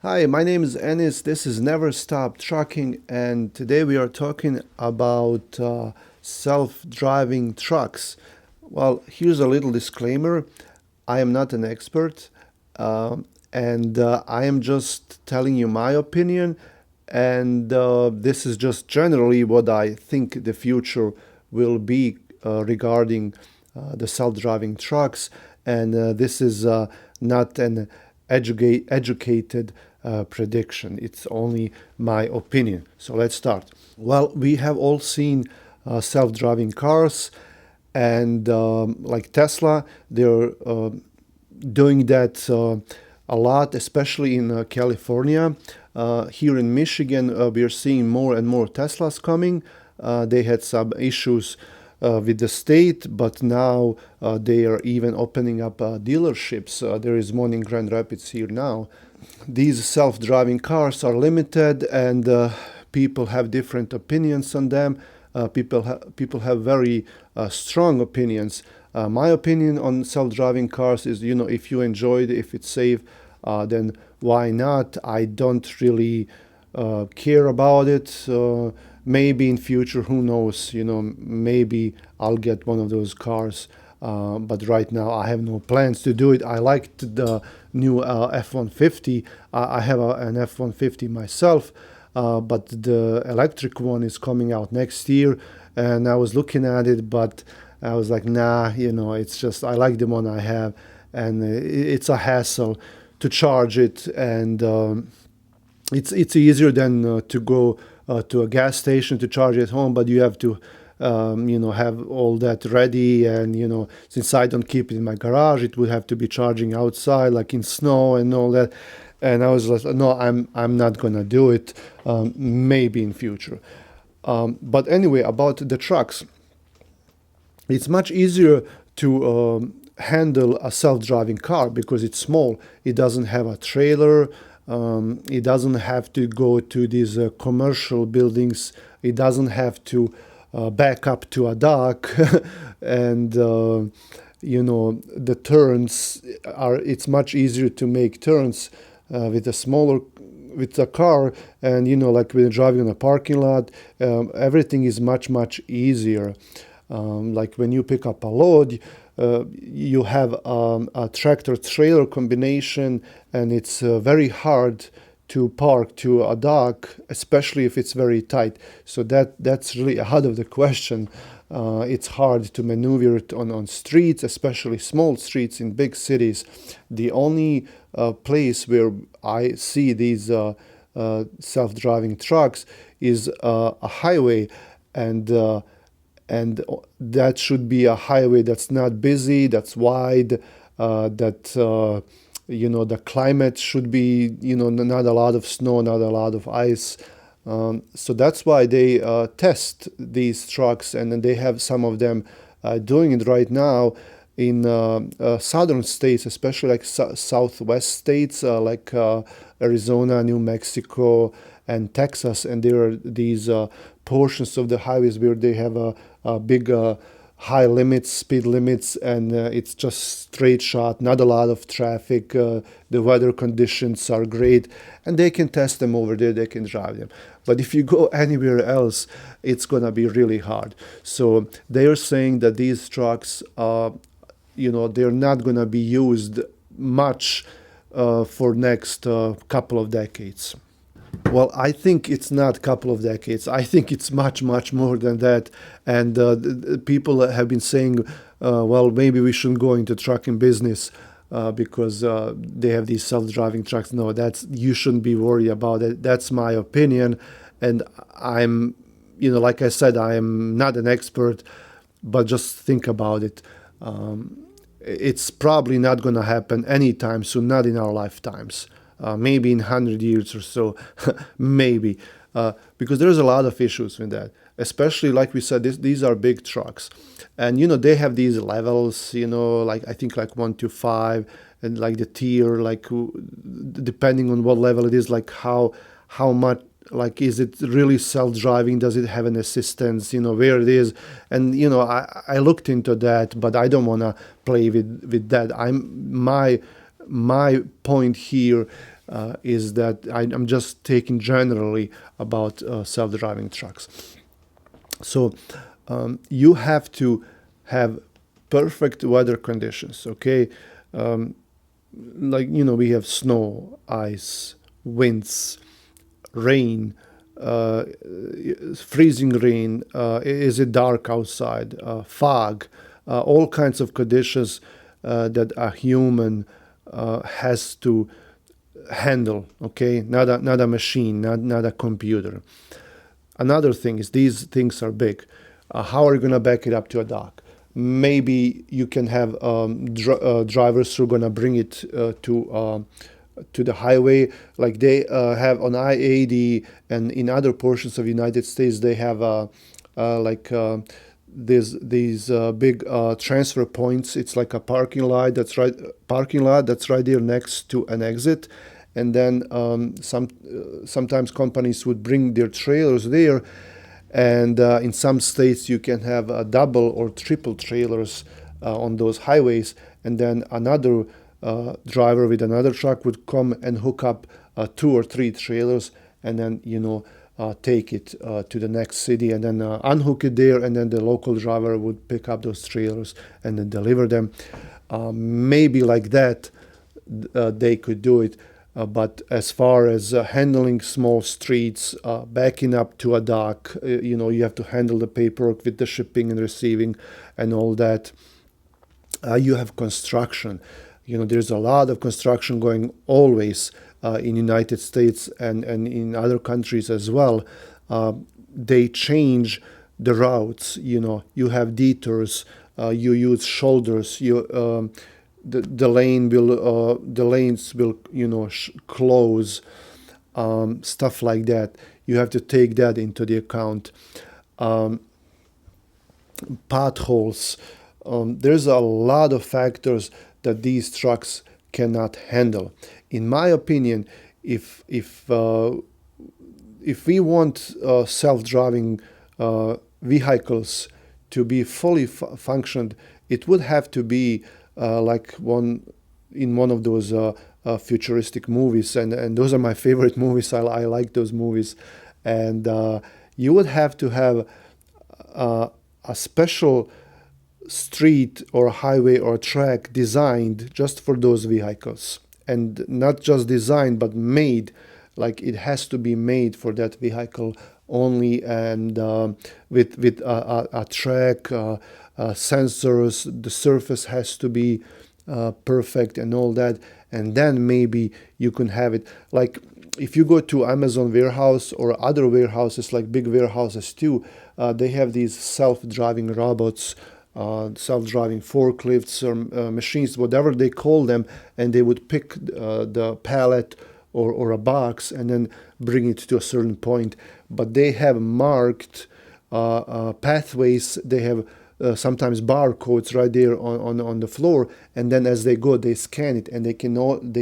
Hi, my name is Ennis. This is Never Stop Trucking, and today we are talking about self-driving trucks. Well, here's a little disclaimer. I am not an expert, and I am just telling you my opinion, and this is just generally what I think the future will be regarding the self-driving trucks, and this is not an educated prediction. It's only my opinion. So let's start. Well, we have all seen self-driving cars, and like Tesla, they're doing that a lot, especially in California. Here in Michigan, we are seeing more and more Teslas coming. They had some issues with the state, but now they are even opening up dealerships. There is one in Grand Rapids here now. These self-driving cars are limited, and people have different opinions on them. People have very strong opinions. My opinion on self-driving cars is, if you enjoy it, if it's safe, then why not? I don't really care about it. Maybe in future, who knows? Maybe I'll get one of those cars. But right now, I have no plans to do it. I liked the new F-150. I have an F-150 myself, but the electric one is coming out next year. And I was looking at it, but I was like, nah, it's just, I like the one I have. And it's a hassle to charge it. And it's easier than to go to a gas station to charge at home, but you have to have all that ready. And since I don't keep it in my garage, it would have to be charging outside, like in snow and all that. And I was like, no, I'm not gonna do it. Maybe in future. But anyway, about the trucks, it's much easier to handle a self-driving car because it's small. It doesn't have a trailer. It doesn't have to go to these commercial buildings. It doesn't have to back up to a dock, and the turns are. It's much easier to make turns with a smaller with a car, and like when you're driving in a parking lot, everything is much easier. Like when you pick up a load, you have a tractor trailer combination, and it's very hard to park to a dock, especially if it's very tight. So that's really out of the question. It's hard to maneuver it on streets, especially small streets in big cities. The only place where I see these self-driving trucks is a highway, and that should be a highway that's not busy, that's wide, that the climate should be not a lot of snow, not a lot of ice. So that's why they test these trucks, and then they have some of them doing it right now in southern states, especially like southwest states like Arizona, New Mexico, and Texas. And there are these portions of the highways where they have a big high limits, speed limits, and it's just straight shot, not a lot of traffic. The weather conditions are great, and they can test them over there, they can drive them. But if you go anywhere else, it's gonna be really hard. So they are saying that these trucks, they're not gonna be used much for next couple of decades. Well, I think it's not a couple of decades. I think it's much more than that. And people have been saying, well, maybe we shouldn't go into trucking business because they have these self-driving trucks. No, you shouldn't be worried about it. That's my opinion. And I'm, like I said, I am not an expert, but just think about it. It's probably not going to happen anytime soon, not in our lifetimes. Maybe in 100 years or so, maybe. Because there's a lot of issues with that. Especially, like we said, these are big trucks. And, they have these levels, like I think like 1 to 5, and like the tier, like depending on what level it is, like how much, like is it really self-driving, does it have an assistance, where it is. And I looked into that, but I don't want to play with that. My point here is that I'm just taking generally about self-driving trucks. So you have to have perfect weather conditions, okay? Um, like, we have snow, ice, winds, rain, uh, freezing rain, is it dark outside, fog, all kinds of conditions that a human has to handle, okay? Not a machine, not a computer. Another thing is these things are big. How are you going to back it up to a dock? Maybe you can have drivers who are going to bring it to the highway, like they have on I-80 and in other portions of the United States. They have like these big transfer points. It's like a parking lot that's right there next to an exit, and then sometimes companies would bring their trailers there, and in some states you can have double or triple trailers on those highways, and then another driver with another truck would come and hook up two or three trailers, and then take it to the next city, and then unhook it there, and then the local driver would pick up those trailers and then deliver them. Maybe like that they could do it. But as far as handling small streets, backing up to a dock, you have to handle the paperwork with the shipping and receiving and all that. You have construction. There's a lot of construction going always in United States and in other countries as well. They change the routes. You have detours. You use shoulders. The lanes will close, stuff like that. You have to take that into the account. Potholes. There's a lot of factors that these trucks cannot handle. In my opinion, if we want self-driving vehicles to be fully functioned, it would have to be like one of those futuristic movies, and those are my favorite movies. I like those movies, and you would have to have a special street or highway or track designed just for those vehicles, and not just designed but made. Like, it has to be made for that vehicle only, and with a track, sensors. The surface has to be perfect and all that, and then maybe you can have it. Like, if you go to Amazon warehouse or other warehouses, like big warehouses too, they have these self-driving robots, self-driving forklifts or machines, whatever they call them, and they would pick the pallet or a box and then bring it to a certain point. But they have marked pathways. They have sometimes barcodes right there on the floor, and then as they go, they scan it, and they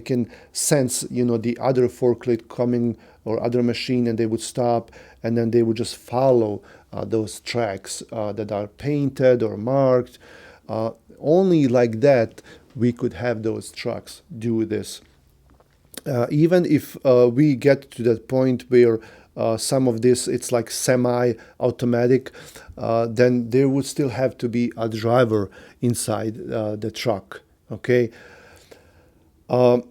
can sense the other forklift coming or other machine, and they would stop, and then they would just follow those tracks that are painted or marked. Only like that we could have those trucks do this. Even if we get to that point where some of this it's like semi-automatic, then there would still have to be a driver inside the truck. Okay,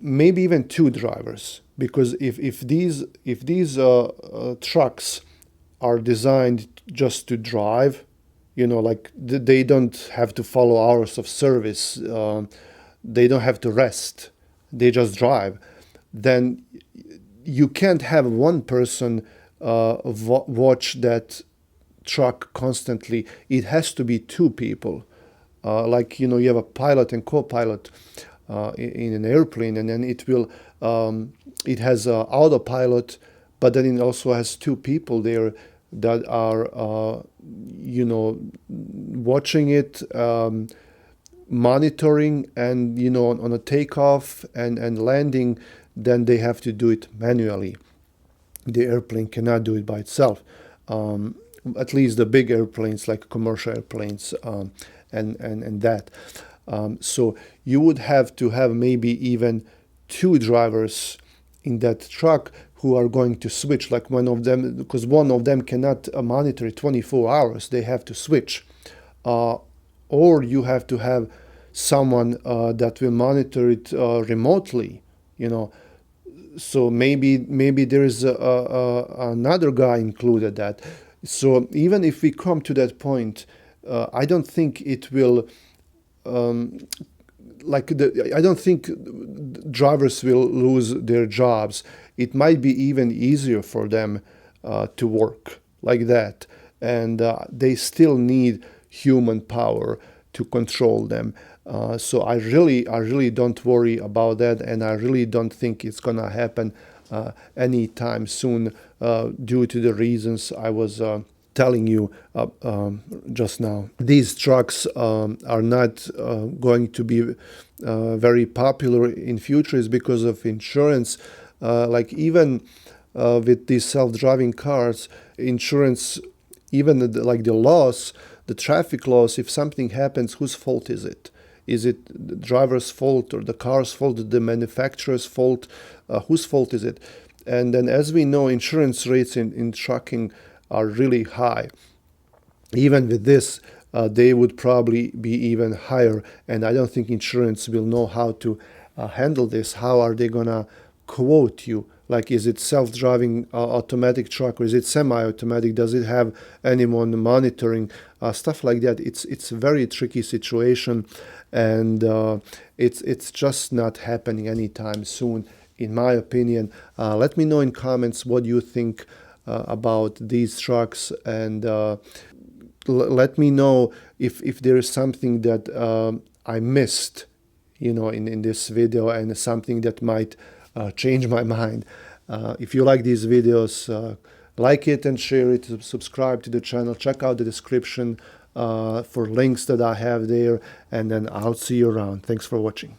maybe even two drivers, because if these trucks are designed just to drive, like they don't have to follow hours of service, they don't have to rest, they just drive, then you can't have one person watch that truck constantly. It has to be two people. Like, you have a pilot and co-pilot in an airplane, and then it has autopilot, but then it also has two people there that are watching it, monitoring, and on a takeoff and landing, then they have to do it manually. The airplane cannot do it by itself. At least the big airplanes, like commercial airplanes, and that. So you would have to have maybe even two drivers in that truck who are going to switch, like one of them, because one of them cannot monitor it 24 hours. They have to switch. Uh, or you have to have someone that will monitor it remotely, you know. So maybe there is another guy included that. So even if we come to that point, I don't think it will I don't think drivers will lose their jobs. It might be even easier for them to work like that, and they still need human power to control them. So I really don't worry about that, and I really don't think it's gonna happen anytime soon due to the reasons I was telling you just now. These trucks are not going to be very popular in future is because of insurance. Like even with these self-driving cars, insurance, even like the loss, the traffic loss, if something happens, whose fault is it? Is it the driver's fault or the car's fault, the manufacturer's fault? Whose fault is it? And then, as we know, insurance rates in trucking are really high. Even with this, they would probably be even higher. And I don't think insurance will know how to handle this. How are they gonna quote you? Like, is it self-driving automatic truck, or is it semi-automatic? Does it have anyone monitoring? Stuff like that. It's a very tricky situation, and it's just not happening anytime soon, in my opinion. Let me know in comments what you think about these trucks, and let me know if there is something that I missed, in this video, and something that might change my mind. If you like these videos, like it and share it, subscribe to the channel, check out the description for links that I have there, and then I'll see you around. Thanks for watching.